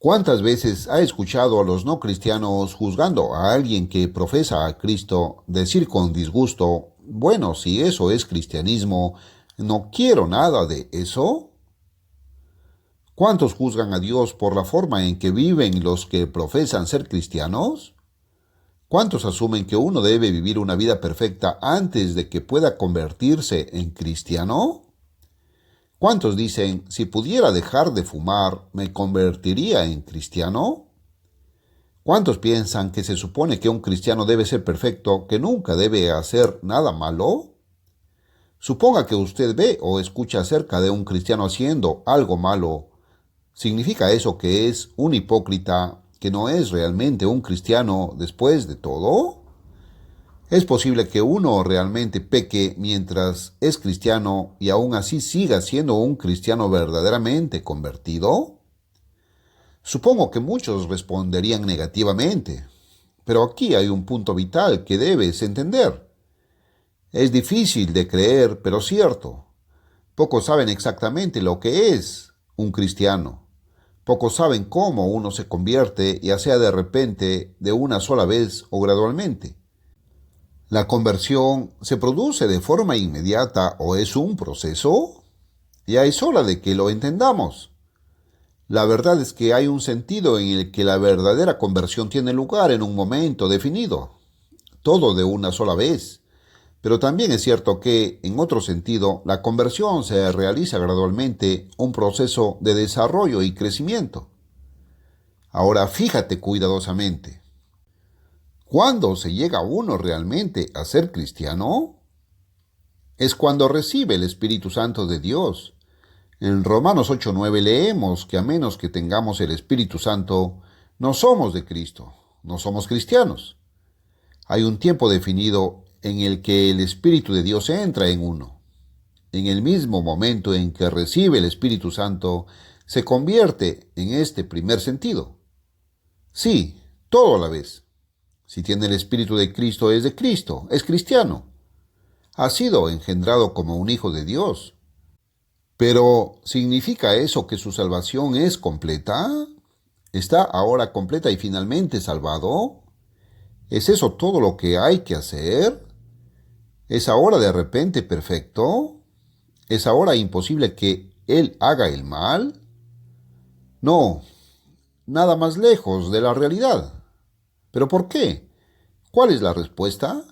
¿Cuántas veces ha escuchado a los no cristianos juzgando a alguien que profesa a Cristo decir con disgusto, bueno, si eso es cristianismo, no quiero nada de eso? ¿Cuántos juzgan a Dios por la forma en que viven los que profesan ser cristianos? ¿Cuántos asumen que uno debe vivir una vida perfecta antes de que pueda convertirse en cristiano? ¿Cuántos dicen, si pudiera dejar de fumar, me convertiría en cristiano? ¿Cuántos piensan que se supone que un cristiano debe ser perfecto, que nunca debe hacer nada malo? Suponga que usted ve o escucha acerca de un cristiano haciendo algo malo. ¿Significa eso que es un hipócrita, que no es realmente un cristiano después de todo? ¿Es posible que uno realmente peque mientras es cristiano y aún así siga siendo un cristiano verdaderamente convertido? Supongo que muchos responderían negativamente, pero aquí hay un punto vital que debes entender. Es difícil de creer, pero cierto. Pocos saben exactamente lo que es un cristiano. Pocos saben cómo uno se convierte, ya sea de repente, de una sola vez o gradualmente. ¿La conversión se produce de forma inmediata o es un proceso? Ya es hora de que lo entendamos. La verdad es que hay un sentido en el que la verdadera conversión tiene lugar en un momento definido, todo de una sola vez. Pero también es cierto que, en otro sentido, la conversión se realiza gradualmente, un proceso de desarrollo y crecimiento. Ahora fíjate cuidadosamente. ¿Cuándo se llega uno realmente a ser cristiano? Es cuando recibe el Espíritu Santo de Dios. En Romanos 8:9 leemos que a menos que tengamos el Espíritu Santo, no somos de Cristo, no somos cristianos. Hay un tiempo definido en el que el Espíritu de Dios entra en uno. En el mismo momento en que recibe el Espíritu Santo, se convierte en este primer sentido. Sí, todo a la vez. Si tiene el Espíritu de Cristo, es cristiano. Ha sido engendrado como un hijo de Dios. Pero, ¿significa eso que su salvación es completa? ¿Está ahora completa y finalmente salvado? ¿Es eso todo lo que hay que hacer? ¿Es ahora de repente perfecto? ¿Es ahora imposible que él haga el mal? No, nada más lejos de la realidad. ¿Pero por qué? ¿Cuál es la respuesta?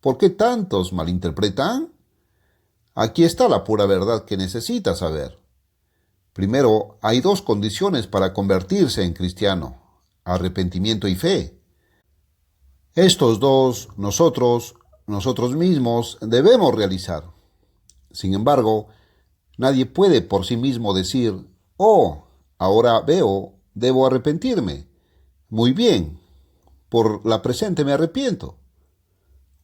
¿Por qué tantos malinterpretan? Aquí está la pura verdad que necesitas saber. Primero, hay dos condiciones para convertirse en cristiano: arrepentimiento y fe. Estos dos nosotros mismos debemos realizar. Sin embargo, nadie puede por sí mismo decir, oh, ahora veo, debo arrepentirme. Muy bien, por la presente me arrepiento.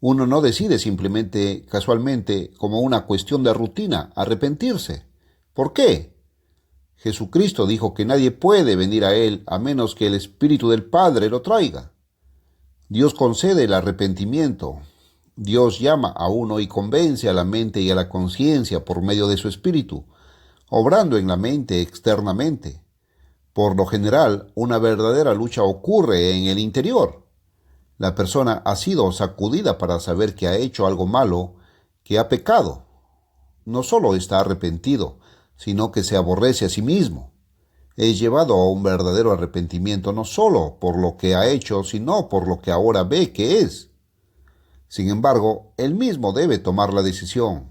Uno no decide simplemente, casualmente, como una cuestión de rutina, arrepentirse. ¿Por qué? Jesucristo dijo que nadie puede venir a Él a menos que el Espíritu del Padre lo traiga. Dios concede el arrepentimiento. Dios llama a uno y convence a la mente y a la conciencia por medio de su Espíritu, obrando en la mente externamente. Por lo general, una verdadera lucha ocurre en el interior. La persona ha sido sacudida para saber que ha hecho algo malo, que ha pecado. No solo está arrepentido, sino que se aborrece a sí mismo. Es llevado a un verdadero arrepentimiento no solo por lo que ha hecho, sino por lo que ahora ve que es. Sin embargo, él mismo debe tomar la decisión.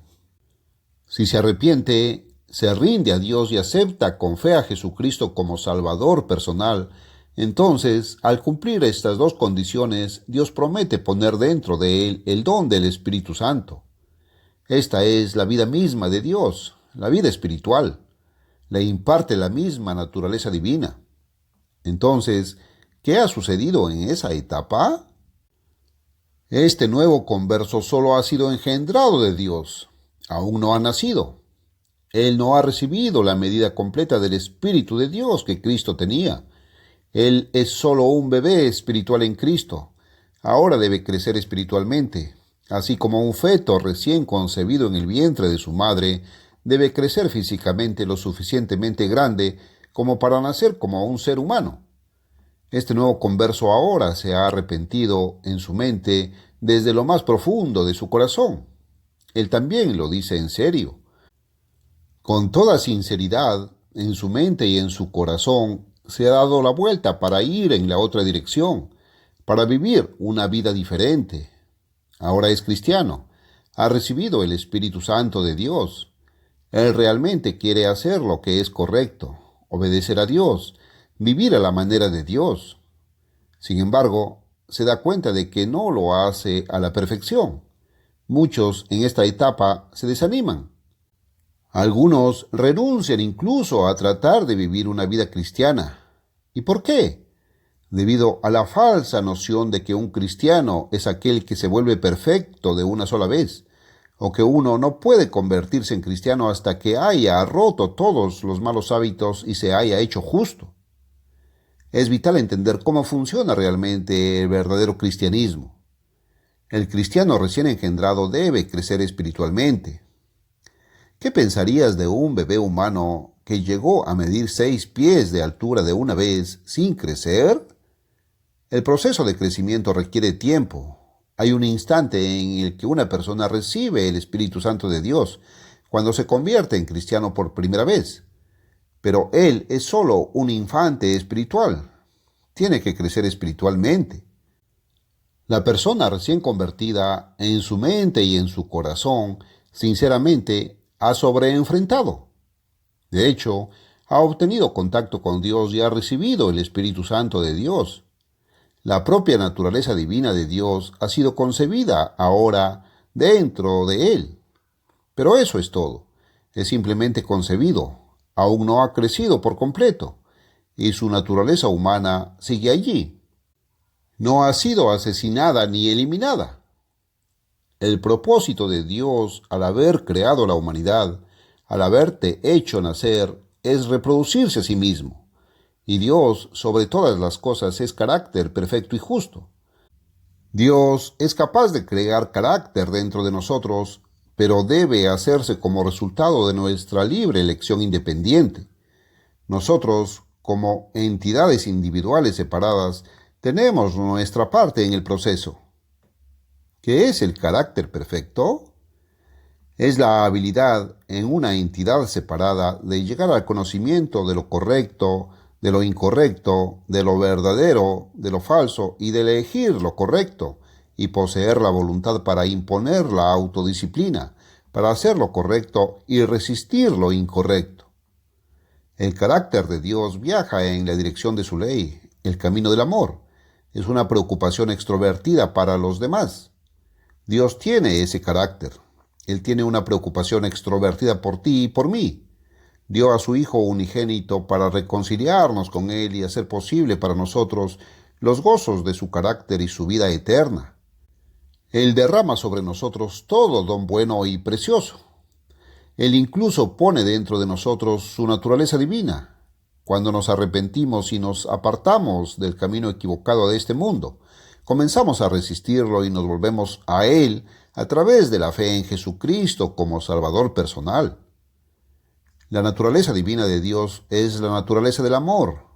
Si se arrepiente, se rinde a Dios y acepta con fe a Jesucristo como Salvador personal, entonces, al cumplir estas dos condiciones, Dios promete poner dentro de él el don del Espíritu Santo. Esta es la vida misma de Dios, la vida espiritual. Le imparte la misma naturaleza divina. Entonces, ¿qué ha sucedido en esa etapa? Este nuevo converso solo ha sido engendrado de Dios. Aún no ha nacido. Él no ha recibido la medida completa del Espíritu de Dios que Cristo tenía. Él es solo un bebé espiritual en Cristo. Ahora debe crecer espiritualmente. Así como un feto recién concebido en el vientre de su madre debe crecer físicamente lo suficientemente grande como para nacer como un ser humano. Este nuevo converso ahora se ha arrepentido en su mente desde lo más profundo de su corazón. Él también lo dice en serio. Con toda sinceridad, en su mente y en su corazón, se ha dado la vuelta para ir en la otra dirección, para vivir una vida diferente. Ahora es cristiano, ha recibido el Espíritu Santo de Dios. Él realmente quiere hacer lo que es correcto, obedecer a Dios, vivir a la manera de Dios. Sin embargo, se da cuenta de que no lo hace a la perfección. Muchos en esta etapa se desaniman. Algunos renuncian incluso a tratar de vivir una vida cristiana. ¿Y por qué? Debido a la falsa noción de que un cristiano es aquel que se vuelve perfecto de una sola vez, o que uno no puede convertirse en cristiano hasta que haya roto todos los malos hábitos y se haya hecho justo. Es vital entender cómo funciona realmente el verdadero cristianismo. El cristiano recién engendrado debe crecer espiritualmente. ¿Qué pensarías de un bebé humano que llegó a medir 6 pies de altura de una vez sin crecer? El proceso de crecimiento requiere tiempo. Hay un instante en el que una persona recibe el Espíritu Santo de Dios, cuando se convierte en cristiano por primera vez. Pero él es solo un infante espiritual. Tiene que crecer espiritualmente. La persona recién convertida, en su mente y en su corazón, sinceramente, ha sobreenfrentado. De hecho, ha obtenido contacto con Dios y ha recibido el Espíritu Santo de Dios. La propia naturaleza divina de Dios ha sido concebida ahora dentro de él. Pero eso es todo. Es simplemente concebido. Aún no ha crecido por completo. Y su naturaleza humana sigue allí. No ha sido asesinada ni eliminada. El propósito de Dios al haber creado la humanidad, al haberte hecho nacer, es reproducirse a sí mismo. Y Dios, sobre todas las cosas, es carácter perfecto y justo. Dios es capaz de crear carácter dentro de nosotros, pero debe hacerse como resultado de nuestra libre elección independiente. Nosotros, como entidades individuales separadas, tenemos nuestra parte en el proceso. ¿Qué es el carácter perfecto? Es la habilidad en una entidad separada de llegar al conocimiento de lo correcto, de lo incorrecto, de lo verdadero, de lo falso y de elegir lo correcto y poseer la voluntad para imponer la autodisciplina, para hacer lo correcto y resistir lo incorrecto. El carácter de Dios viaja en la dirección de su ley, el camino del amor. Es una preocupación extrovertida para los demás. Dios tiene ese carácter. Él tiene una preocupación extrovertida por ti y por mí. Dio a su Hijo unigénito para reconciliarnos con Él y hacer posible para nosotros los gozos de su carácter y su vida eterna. Él derrama sobre nosotros todo don bueno y precioso. Él incluso pone dentro de nosotros su naturaleza divina. Cuando nos arrepentimos y nos apartamos del camino equivocado de este mundo, comenzamos a resistirlo y nos volvemos a Él a través de la fe en Jesucristo como Salvador personal. La naturaleza divina de Dios es la naturaleza del amor,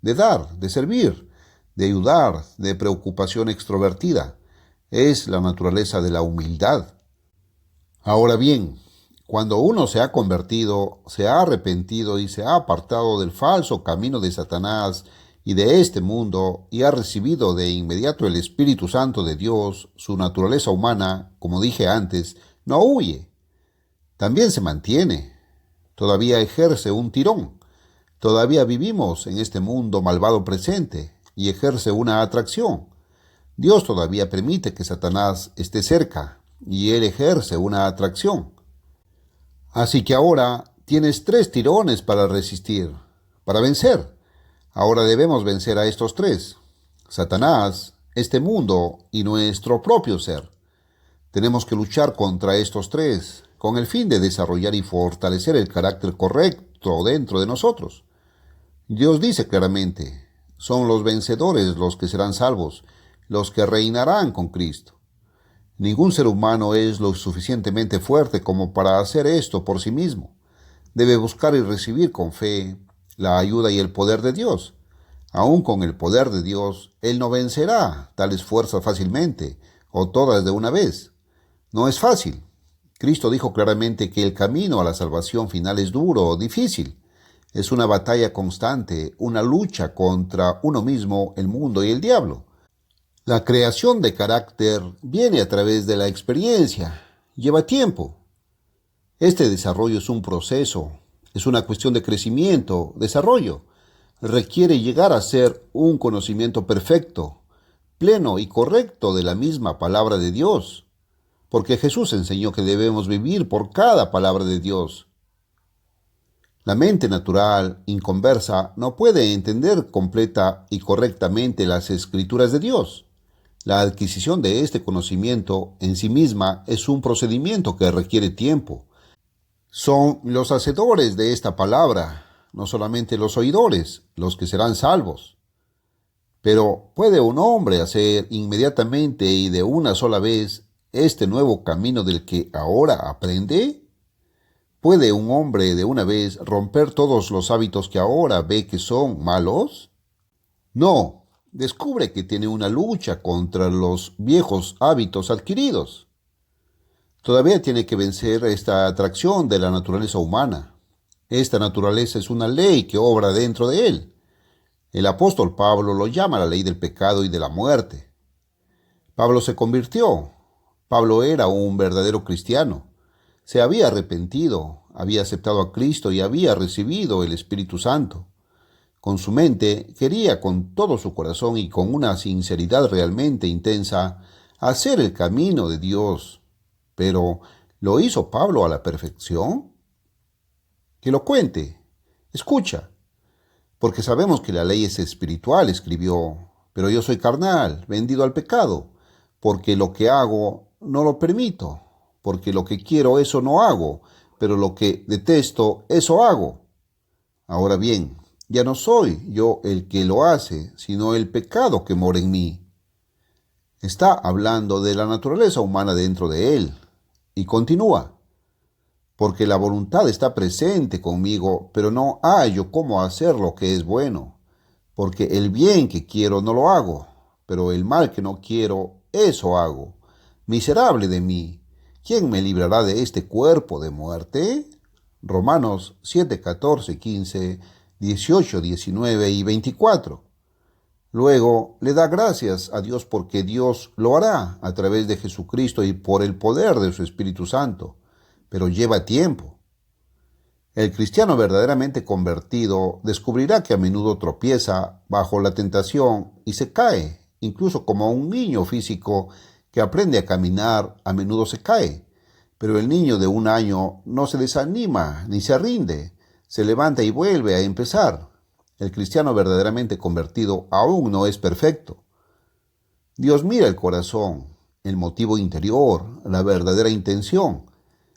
de dar, de servir, de ayudar, de preocupación extrovertida. Es la naturaleza de la humildad. Ahora bien, cuando uno se ha convertido, se ha arrepentido y se ha apartado del falso camino de Satanás y de este mundo y ha recibido de inmediato el Espíritu Santo de Dios, su naturaleza humana, como dije antes, no huye. También se mantiene. Todavía ejerce un tirón. Todavía vivimos en este mundo malvado presente y ejerce una atracción. Dios todavía permite que Satanás esté cerca y él ejerce una atracción. Así que ahora tienes 3 tirones para resistir, para vencer. Ahora debemos vencer a estos 3: Satanás, este mundo y nuestro propio ser. Tenemos que luchar contra estos 3 con el fin de desarrollar y fortalecer el carácter correcto dentro de nosotros. Dios dice claramente, son los vencedores los que serán salvos, los que reinarán con Cristo. Ningún ser humano es lo suficientemente fuerte como para hacer esto por sí mismo. Debe buscar y recibir con fe la ayuda y el poder de Dios. Aún con el poder de Dios, Él no vencerá tales fuerzas fácilmente, o todas de una vez. No es fácil. Cristo dijo claramente que el camino a la salvación final es duro o difícil. Es una batalla constante, una lucha contra uno mismo, el mundo y el diablo. La creación de carácter viene a través de la experiencia. Lleva tiempo. Este desarrollo es un proceso, es una cuestión de crecimiento, desarrollo. Requiere llegar a ser un conocimiento perfecto, pleno y correcto de la misma palabra de Dios, porque Jesús enseñó que debemos vivir por cada palabra de Dios. La mente natural, inconversa, no puede entender completa y correctamente las escrituras de Dios. La adquisición de este conocimiento en sí misma es un procedimiento que requiere tiempo. Son los hacedores de esta palabra, no solamente los oidores, los que serán salvos. Pero ¿puede un hombre hacer inmediatamente y de una sola vez este nuevo camino del que ahora aprende? ¿Puede un hombre de una vez romper todos los hábitos que ahora ve que son malos? No, descubre que tiene una lucha contra los viejos hábitos adquiridos. Todavía tiene que vencer esta atracción de la naturaleza humana. Esta naturaleza es una ley que obra dentro de él. El apóstol Pablo lo llama la ley del pecado y de la muerte. Pablo se convirtió. Pablo era un verdadero cristiano. Se había arrepentido, había aceptado a Cristo y había recibido el Espíritu Santo. Con su mente quería con todo su corazón y con una sinceridad realmente intensa hacer el camino de Dios. Pero, ¿lo hizo Pablo a la perfección? Que lo cuente. Escucha. Porque sabemos que la ley es espiritual, escribió, pero yo soy carnal, vendido al pecado, porque lo que hago no lo permito, porque lo que quiero eso no hago, pero lo que detesto eso hago. Ahora bien, ya no soy yo el que lo hace, sino el pecado que mora en mí. Está hablando de la naturaleza humana dentro de él. Y continúa, porque la voluntad está presente conmigo, pero no hallo cómo hacer lo que es bueno, porque el bien que quiero no lo hago, pero el mal que no quiero, eso hago. Miserable de mí, ¿quién me librará de este cuerpo de muerte? Romanos 7, 14, 15, 18, 19 y 24. Luego le da gracias a Dios porque Dios lo hará a través de Jesucristo y por el poder de su Espíritu Santo, pero lleva tiempo. El cristiano verdaderamente convertido descubrirá que a menudo tropieza bajo la tentación y se cae, incluso como un niño físico que aprende a caminar, a menudo se cae. Pero el niño de 1 año no se desanima ni se rinde, se levanta y vuelve a empezar. El cristiano verdaderamente convertido aún no es perfecto. Dios mira el corazón, el motivo interior, la verdadera intención.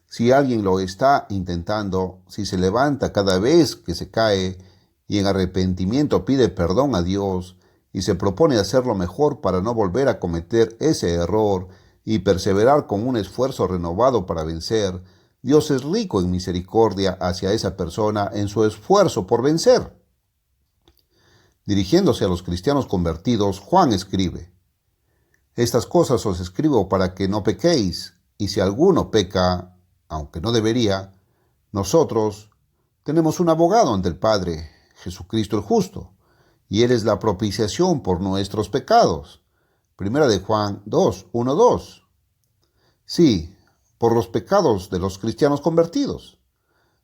Si alguien lo está intentando, si se levanta cada vez que se cae y en arrepentimiento pide perdón a Dios y se propone hacerlo mejor para no volver a cometer ese error y perseverar con un esfuerzo renovado para vencer, Dios es rico en misericordia hacia esa persona en su esfuerzo por vencer. Dirigiéndose a los cristianos convertidos, Juan escribe: Estas cosas os escribo para que no pequéis, y si alguno peca, aunque no debería, nosotros tenemos un abogado ante el Padre, Jesucristo el justo, y Él es la propiciación por nuestros pecados. Primera de Juan 2, 1, 2. Sí, por los pecados de los cristianos convertidos.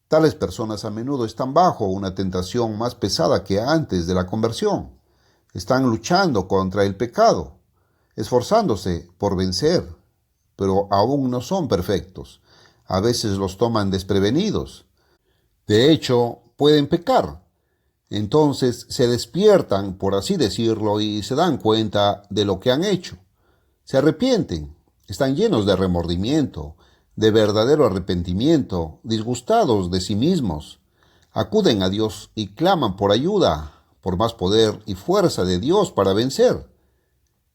Tales personas a menudo están bajo una tentación más pesada que antes de la conversión. Están luchando contra el pecado, esforzándose por vencer, pero aún no son perfectos. A veces los toman desprevenidos. De hecho, pueden pecar. Entonces se despiertan, por así decirlo, y se dan cuenta de lo que han hecho. Se arrepienten, están llenos de remordimiento, de verdadero arrepentimiento, disgustados de sí mismos. Acuden a Dios y claman por ayuda, por más poder y fuerza de Dios para vencer.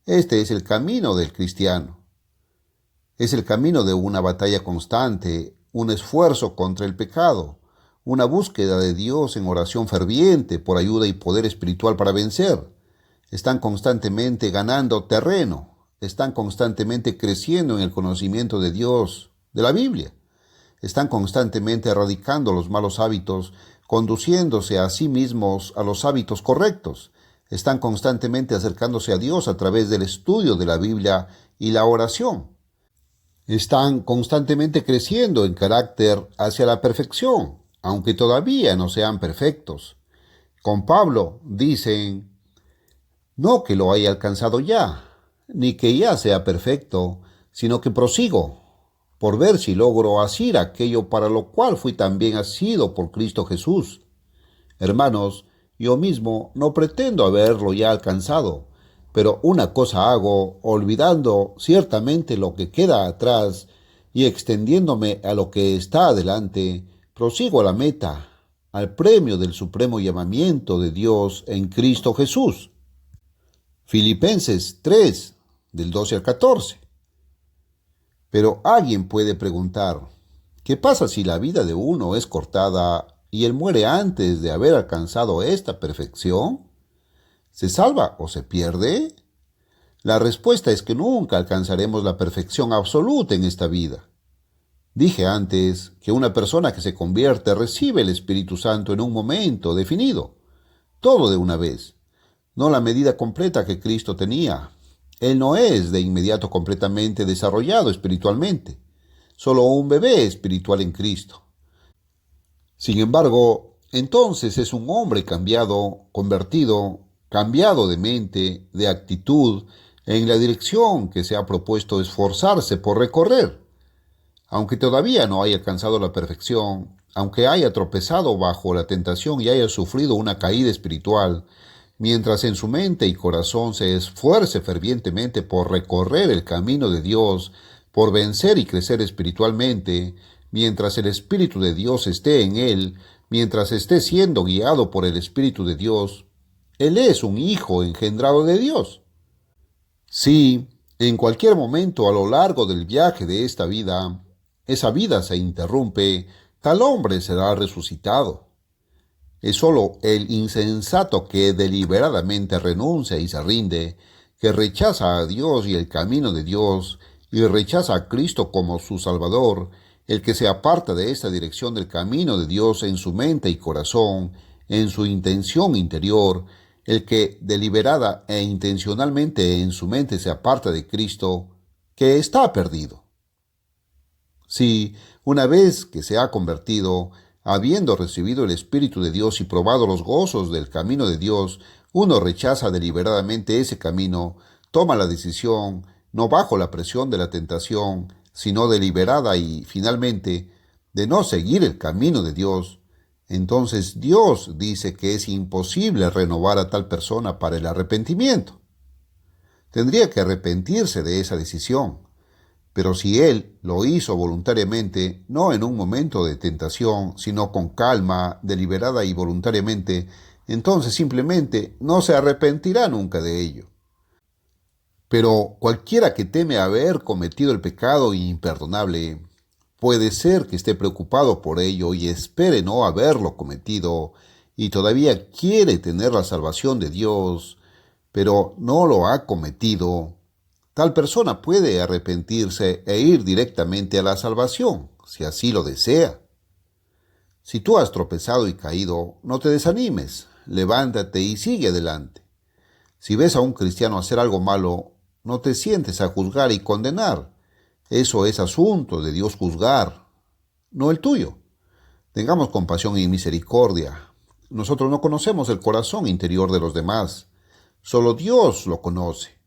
Este es el camino del cristiano. Es el camino de una batalla constante, un esfuerzo contra el pecado, una búsqueda de Dios en oración ferviente por ayuda y poder espiritual para vencer. Están constantemente ganando terreno, están constantemente creciendo en el conocimiento de Dios, de la Biblia. Están constantemente erradicando los malos hábitos, conduciéndose a sí mismos a los hábitos correctos. Están constantemente acercándose a Dios a través del estudio de la Biblia y la oración. Están constantemente creciendo en carácter hacia la perfección, aunque todavía no sean perfectos. Con Pablo dicen, no que lo haya alcanzado ya, ni que ya sea perfecto, sino que prosigo, por ver si logro asir aquello para lo cual fui también asido por Cristo Jesús. Hermanos, yo mismo no pretendo haberlo ya alcanzado, pero una cosa hago, olvidando ciertamente lo que queda atrás y extendiéndome a lo que está adelante, prosigo a la meta, al premio del supremo llamamiento de Dios en Cristo Jesús. Filipenses 3, del 12 al 14. Pero alguien puede preguntar, ¿qué pasa si la vida de uno es cortada y él muere antes de haber alcanzado esta perfección? ¿Se salva o se pierde? La respuesta es que nunca alcanzaremos la perfección absoluta en esta vida. Dije antes que una persona que se convierte recibe el Espíritu Santo en un momento definido, todo de una vez, no la medida completa que Cristo tenía. Él no es de inmediato completamente desarrollado espiritualmente, solo un bebé espiritual en Cristo. Sin embargo, entonces es un hombre cambiado, convertido, cambiado de mente, de actitud, en la dirección que se ha propuesto esforzarse por recorrer. Aunque todavía no haya alcanzado la perfección, aunque haya tropezado bajo la tentación y haya sufrido una caída espiritual, mientras en su mente y corazón se esfuerce fervientemente por recorrer el camino de Dios, por vencer y crecer espiritualmente, mientras el Espíritu de Dios esté en él, mientras esté siendo guiado por el Espíritu de Dios, él es un hijo engendrado de Dios. Si, en cualquier momento a lo largo del viaje de esta vida, esa vida se interrumpe, tal hombre será resucitado. Es sólo el insensato que deliberadamente renuncia y se rinde, que rechaza a Dios y el camino de Dios, y rechaza a Cristo como su Salvador, el que se aparta de esta dirección del camino de Dios en su mente y corazón, en su intención interior, el que deliberada e intencionalmente en su mente se aparta de Cristo, que está perdido. Si, una vez que se ha convertido, habiendo recibido el Espíritu de Dios y probado los gozos del camino de Dios, uno rechaza deliberadamente ese camino, toma la decisión, no bajo la presión de la tentación, sino deliberada y, finalmente, de no seguir el camino de Dios, entonces Dios dice que es imposible renovar a tal persona para el arrepentimiento. Tendría que arrepentirse de esa decisión. Pero si él lo hizo voluntariamente, no en un momento de tentación, sino con calma, deliberada y voluntariamente, entonces simplemente no se arrepentirá nunca de ello. Pero cualquiera que teme haber cometido el pecado imperdonable, puede ser que esté preocupado por ello y espere no haberlo cometido, y todavía quiere tener la salvación de Dios, pero no lo ha cometido. Tal persona puede arrepentirse e ir directamente a la salvación, si así lo desea. Si tú has tropezado y caído, no te desanimes, levántate y sigue adelante. Si ves a un cristiano hacer algo malo, no te sientes a juzgar y condenar. Eso es asunto de Dios juzgar, no el tuyo. Tengamos compasión y misericordia. Nosotros no conocemos el corazón interior de los demás, solo Dios lo conoce.